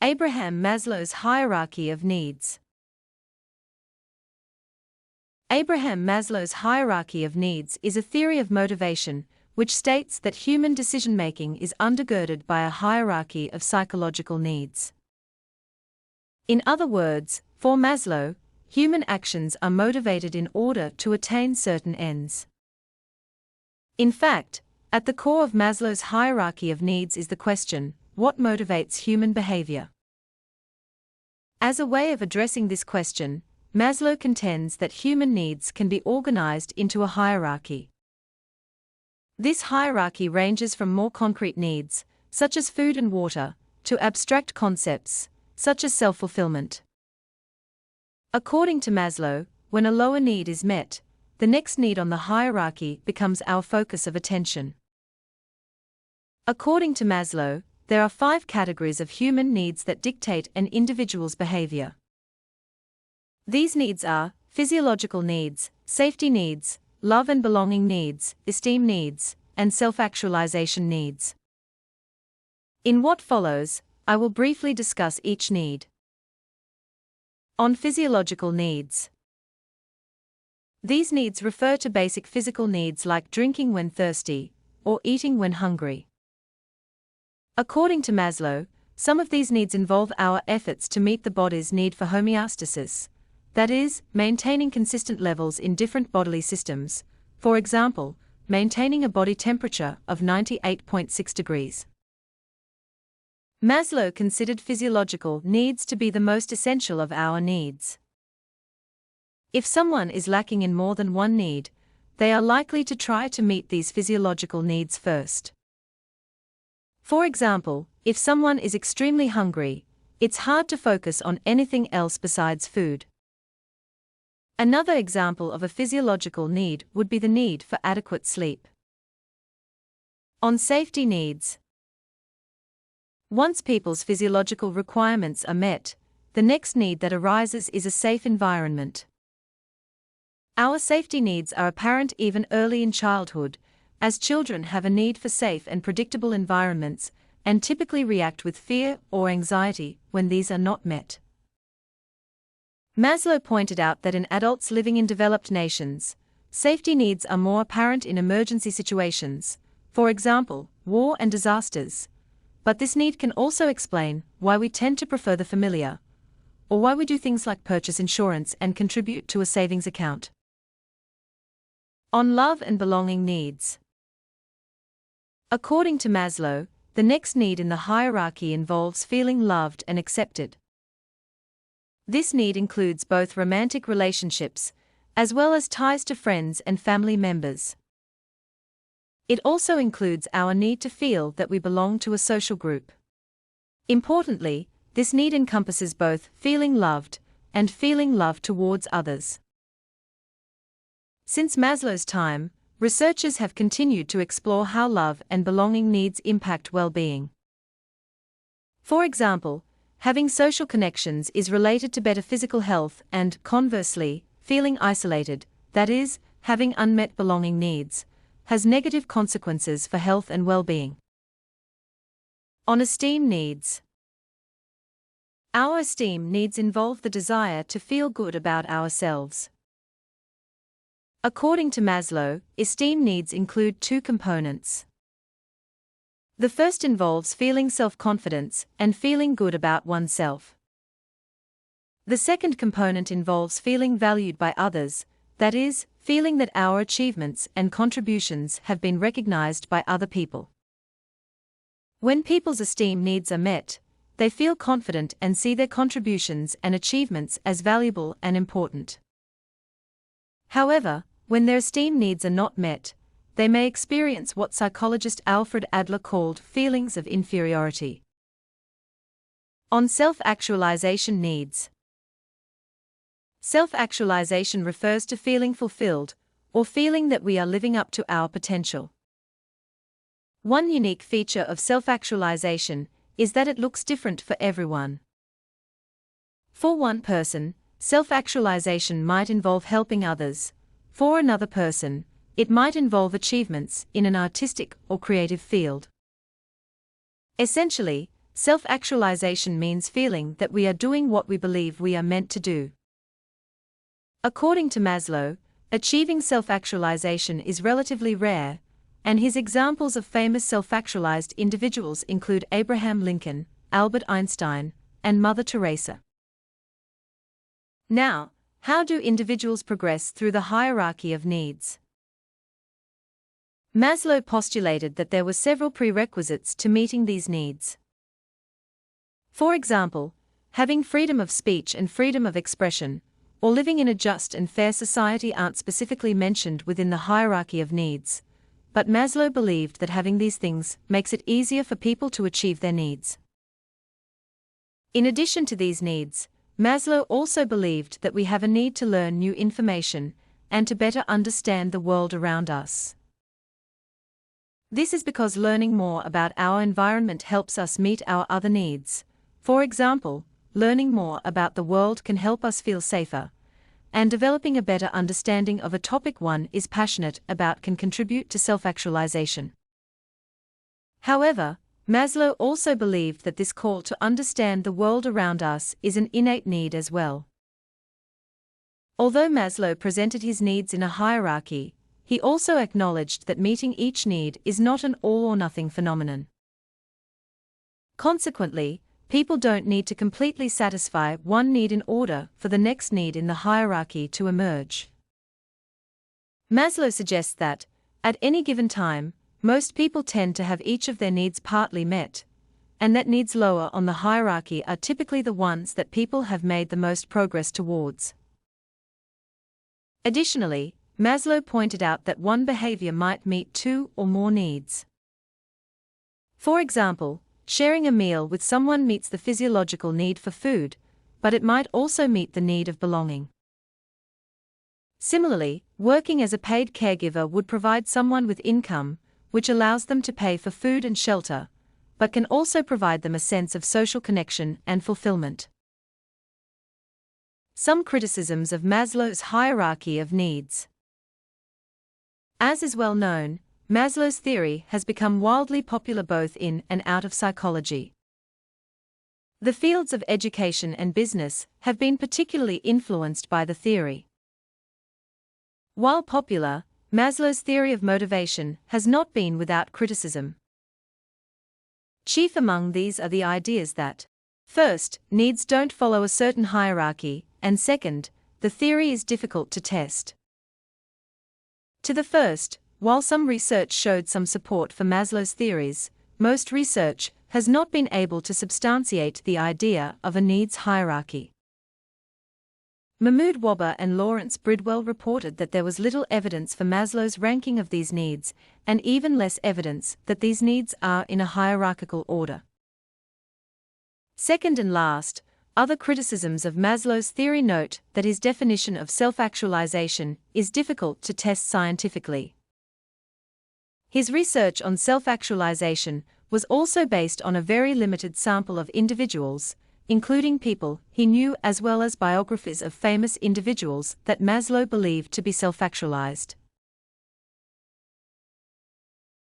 Abraham Maslow's hierarchy of needs. Abraham Maslow's hierarchy of needs is a theory of motivation which states that human decision-making is undergirded by a hierarchy of psychological needs. In other words, for Maslow, human actions are motivated in order to attain certain ends. In fact, at the core of Maslow's hierarchy of needs is the question, what motivates human behavior? As a way of addressing this question, Maslow contends that human needs can be organized into a hierarchy. This hierarchy ranges from more concrete needs, such as food and water, to abstract concepts, such as self-fulfillment. According to Maslow, when a lower need is met, the next need on the hierarchy becomes our focus of attention. According to Maslow, there are 5 categories of human needs that dictate an individual's behavior. These needs are physiological needs, safety needs, love and belonging needs, esteem needs, and self-actualization needs. In what follows, I will briefly discuss each need. On physiological needs. These needs refer to basic physical needs like drinking when thirsty, or eating when hungry. According to Maslow, some of these needs involve our efforts to meet the body's need for homeostasis, that is, maintaining consistent levels in different bodily systems, for example, maintaining a body temperature of 98.6 degrees. Maslow considered physiological needs to be the most essential of our needs. If someone is lacking in more than one need, they are likely to try to meet these physiological needs first. For example, if someone is extremely hungry, it's hard to focus on anything else besides food. Another example of a physiological need would be the need for adequate sleep. On safety needs. Once people's physiological requirements are met, the next need that arises is a safe environment. Our safety needs are apparent even early in childhood, as children have a need for safe and predictable environments and typically react with fear or anxiety when these are not met. Maslow pointed out that in adults living in developed nations, safety needs are more apparent in emergency situations, for example, war and disasters. But this need can also explain why we tend to prefer the familiar, or why we do things like purchase insurance and contribute to a savings account. On love and belonging needs. According to Maslow, the next need in the hierarchy involves feeling loved and accepted. This need includes both romantic relationships, as well as ties to friends and family members. It also includes our need to feel that we belong to a social group. Importantly, this need encompasses both feeling loved and feeling love towards others. Since Maslow's time, researchers have continued to explore how love and belonging needs impact well-being. For example, having social connections is related to better physical health and, conversely, feeling isolated, that is, having unmet belonging needs, has negative consequences for health and well-being. On esteem needs. Our esteem needs involve the desire to feel good about ourselves. According to Maslow, esteem needs include 2 components. The first involves feeling self-confidence and feeling good about oneself. The second component involves feeling valued by others, that is, feeling that our achievements and contributions have been recognized by other people. When people's esteem needs are met, they feel confident and see their contributions and achievements as valuable and important. However, when their esteem needs are not met, they may experience what psychologist Alfred Adler called feelings of inferiority. On self-actualization needs. Self-actualization refers to feeling fulfilled, or feeling that we are living up to our potential. One unique feature of self-actualization is that it looks different for everyone. For one person, self-actualization might involve helping others. For another person, it might involve achievements in an artistic or creative field. Essentially, self-actualization means feeling that we are doing what we believe we are meant to do. According to Maslow, achieving self-actualization is relatively rare, and his examples of famous self-actualized individuals include Abraham Lincoln, Albert Einstein, and Mother Teresa. Now, how do individuals progress through the hierarchy of needs? Maslow postulated that there were several prerequisites to meeting these needs. For example, having freedom of speech and freedom of expression, or living in a just and fair society aren't specifically mentioned within the hierarchy of needs, but Maslow believed that having these things makes it easier for people to achieve their needs. In addition to these needs, Maslow also believed that we have a need to learn new information and to better understand the world around us. This is because learning more about our environment helps us meet our other needs. For example, learning more about the world can help us feel safer, and developing a better understanding of a topic one is passionate about can contribute to self-actualization. However, Maslow also believed that this call to understand the world around us is an innate need as well. Although Maslow presented his needs in a hierarchy, he also acknowledged that meeting each need is not an all-or-nothing phenomenon. Consequently, people don't need to completely satisfy one need in order for the next need in the hierarchy to emerge. Maslow suggests that, at any given time, most people tend to have each of their needs partly met, and that needs lower on the hierarchy are typically the ones that people have made the most progress towards. Additionally, Maslow pointed out that one behavior might meet two or more needs. For example, sharing a meal with someone meets the physiological need for food, but it might also meet the need of belonging. Similarly, working as a paid caregiver would provide someone with income, which allows them to pay for food and shelter, but can also provide them a sense of social connection and fulfillment. Some criticisms of Maslow's hierarchy of needs. As is well known, Maslow's theory has become wildly popular both in and out of psychology. The fields of education and business have been particularly influenced by the theory. While popular, Maslow's theory of motivation has not been without criticism. Chief among these are the ideas that, first, needs don't follow a certain hierarchy, and second, the theory is difficult to test. To the first, while some research showed some support for Maslow's theories, most research has not been able to substantiate the idea of a needs hierarchy. Mahmoud Wahba and Lawrence Bridwell reported that there was little evidence for Maslow's ranking of these needs, and even less evidence that these needs are in a hierarchical order. Second and last, other criticisms of Maslow's theory note that his definition of self-actualization is difficult to test scientifically. His research on self-actualization was also based on a very limited sample of individuals, including people he knew as well as biographies of famous individuals that Maslow believed to be self-actualized.